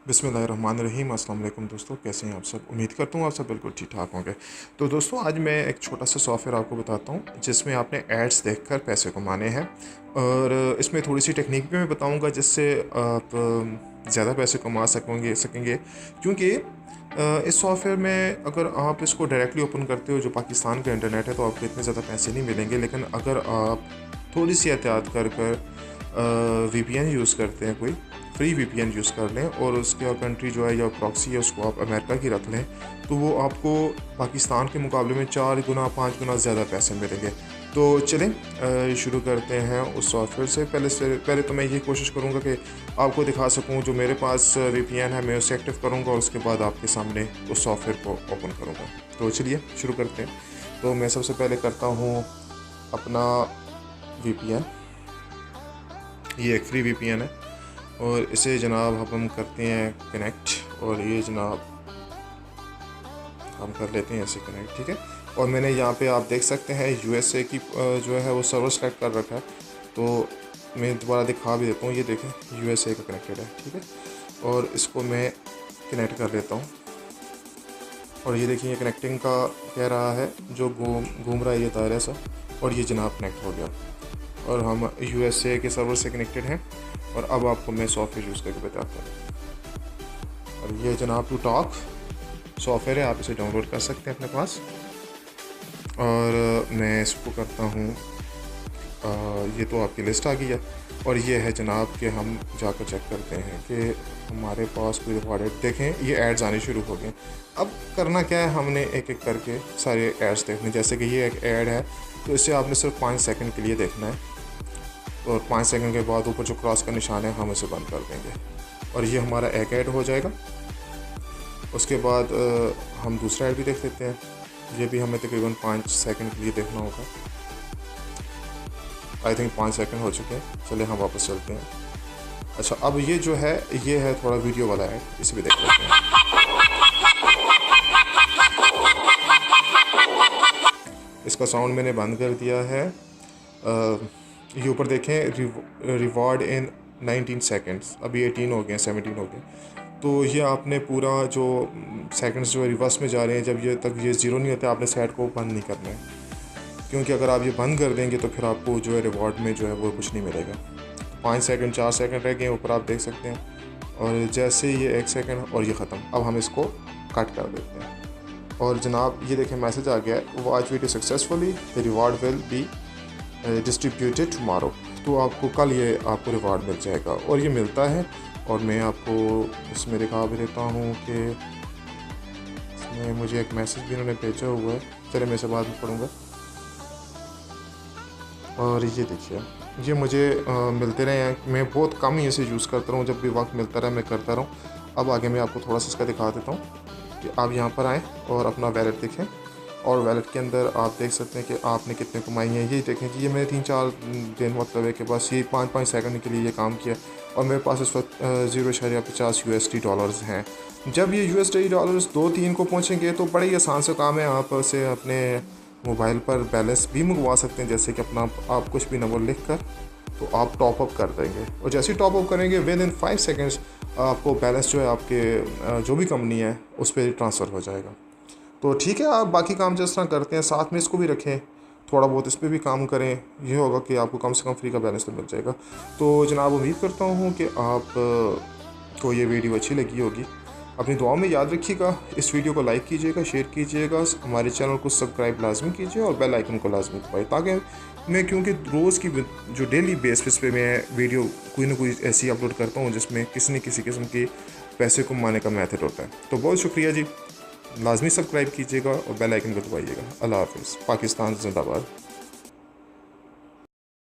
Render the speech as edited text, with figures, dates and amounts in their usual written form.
बिस्मिल्लाहिर्रहमानिर्रहीम। अस्सलाम वालेकुम दोस्तों, कैसे हैं आप सब। उम्मीद करता हूँ आप सब बिल्कुल ठीक ठाक होंगे। तो दोस्तों आज मैं एक छोटा सा सॉफ्टवेयर आपको बताता हूँ जिसमें आपने एड्स देखकर पैसे कमाने हैं, और इसमें थोड़ी सी टेक्निक भी मैं बताऊँगा जिससे आप ज़्यादा पैसे कमा सकेंगे क्योंकि इस सॉफ्टवेयर में अगर आप इसको डायरेक्टली ओपन करते हो जो पाकिस्तान का इंटरनेट है तो आपको इतने ज़्यादा पैसे नहीं मिलेंगे, लेकिन अगर आप थोड़ी सी एहतियात कर वीपीएन यूज़ करते हैं, कोई फ्री वीपीएन यूज़ कर लें और उसके कंट्री जो है या प्रॉक्सी है उसको आप अमेरिका की रख लें, तो वो आपको पाकिस्तान के मुकाबले में 4 गुना 5 गुना ज़्यादा पैसे मिलेंगे। तो चलें शुरू करते हैं उस सॉफ्टवेयर से। पहले तो मैं ये कोशिश करूँगा कि आपको दिखा सकूँ जो मेरे पास वीपीएन है, मैं उसे एक्टिव करूँगा और उसके बाद आपके सामने उस सॉफ्टवेयर को ओपन करूँगा। तो चलिए शुरू करते हैं। तो मैं सबसे पहले करता हूँ अपना वीपीएन, ये एक फ्री वीपीएन है और इसे जनाब हम करते हैं कनेक्ट, और ये जनाब हम कर लेते हैं ऐसे कनेक्ट, ठीक है। और मैंने यहाँ पे आप देख सकते हैं यूएसए की जो है वो सर्वर सेलेक्ट कर रखा है, तो मैं दोबारा दिखा भी देता हूँ। ये देखें यूएसए का कनेक्टेड है, ठीक है। और इसको मैं कनेक्ट कर लेता हूँ और ये देखिए कनेक्टिंग का कह रहा है, जो घूम रहा है ये दायरा सा, और ये जनाब कनेक्ट हो गया और हम यूएसए के सर्वर से कनेक्टेड हैं। और अब आपको मैं सॉफ्टवेयर यूज़ करके बताता हूँ। और ये जनाब टू टॉक सॉफ्टवेयर है, आप इसे डाउनलोड कर सकते हैं अपने पास। और मैं इसको करता हूँ, ये तो आपकी लिस्ट आ गई है। और ये है जनाब कि हम जाकर चेक करते हैं कि हमारे पास कोई रिकॉर्डेड, देखें ये एड्स आने शुरू हो गए। अब करना क्या है, हमने एक एक करके सारे एड्स देखने। जैसे कि ये एक ऐड है तो इसे आपने सिर्फ 5 सेकंड के लिए देखना है, और 5 सेकंड के बाद ऊपर जो क्रॉस का निशान है हम इसे बंद कर देंगे और ये हमारा एक ऐड हो जाएगा। उसके बाद हम दूसरा ऐड भी देख लेते हैं, ये भी हमें तकरीबन 5 सेकंड के लिए देखना होगा। आई थिंक 5 सेकंड हो चुके हैं, चलिए हम वापस चलते हैं। अच्छा, अब ये जो है ये है थोड़ा वीडियो वाला ऐड, इसे भी देख लेते हैं। इसका साउंड मैंने बंद कर दिया है। ये ऊपर देखें रिवॉर्ड इन 19 सेकंड्स, अभी 18 हो गए, 17 हो गए। तो ये आपने पूरा जो सेकंड्स जो रिवर्स में जा रहे हैं, जब ये तक ये ज़ीरो नहीं होता आपने सेट को बंद नहीं करना है, क्योंकि अगर आप ये बंद कर देंगे तो फिर आपको जो है रिवॉर्ड में जो है वो कुछ नहीं मिलेगा। 5 सेकंड 4 सेकंड रह गए ऊपर आप देख सकते हैं, और जैसे ये 1 सेकंड और ये ख़त्म। अब हम इसको कट कर देते हैं और जनाब ये देखें मैसेज आ गया है, watch video successfully, the reward will be distributed tomorrow. तो आपको कल ये आपको रिवार्ड मिल जाएगा और ये मिलता है। और मैं आपको इसमें दिखा भी देता हूँ कि इसमें मुझे एक मैसेज भी इन्होंने भेजा हुआ है, चलिए मैं इसे बाद में पढ़ूँगा। और ये देखिए ये मुझे मिलते रहे हैं, मैं बहुत कम ही इसे यूज़ करता हूँ, जब भी वक्त मिलता रहा मैं करता रहूँ। अब आगे मैं आपको थोड़ा सा इसका दिखा देता हूँ कि आप यहाँ पर आएँ और अपना वैलेट देखें, और वैलेट के अंदर आप देख सकते हैं कि आपने कितने कमाई हैं। ये देखें कि ये मैंने 3-4 दिन मतलब है कि बस ये 5-5 सेकंड के लिए ये काम किया और मेरे पास इस वक्त 0.50 USD डॉलर्स हैं। जब ये USD डॉलर्स 2-3 को पहुंचेंगे तो बड़े ही आसान से काम है, आप उसे अपने मोबाइल पर बैलेंस भी मंगवा सकते हैं। जैसे कि अपना आप कुछ भी नंबर लिख कर तो आप टॉप अप कर देंगे, और जैसे ही टॉप अप करेंगे विद इन 5 सेकेंड्स आपको बैलेंस जो है आपके जो भी कंपनी है उस पर ट्रांसफ़र हो जाएगा। तो ठीक है, आप बाकी काम जिस तरह करते हैं साथ में इसको भी रखें, थोड़ा बहुत इस पर भी काम करें, ये होगा कि आपको कम से कम फ्री का बैलेंस तो मिल जाएगा। तो जनाब उम्मीद करता हूँ कि आप को ये वीडियो अच्छी लगी होगी। अपनी दुआओं में याद रखिएगा, इस वीडियो को लाइक कीजिएगा, शेयर कीजिएगा, हमारे चैनल को सब्सक्राइब लाजमी कीजिए और बेल आइकन को लाजमी दबाइए, ताकि मैं, क्योंकि रोज़ की जो डेली बेसिस पे मैं वीडियो कोई ना कोई ऐसी अपलोड करता हूँ जिसमें किसी न किसी किस्म की पैसे कमाने का मेथड होता है। तो बहुत शुक्रिया जी, लाजमी सब्सक्राइब कीजिएगा और बेल आइकन को दबाइएगा। अल्लाह हाफ़िज़। पाकिस्तान जिंदाबाद।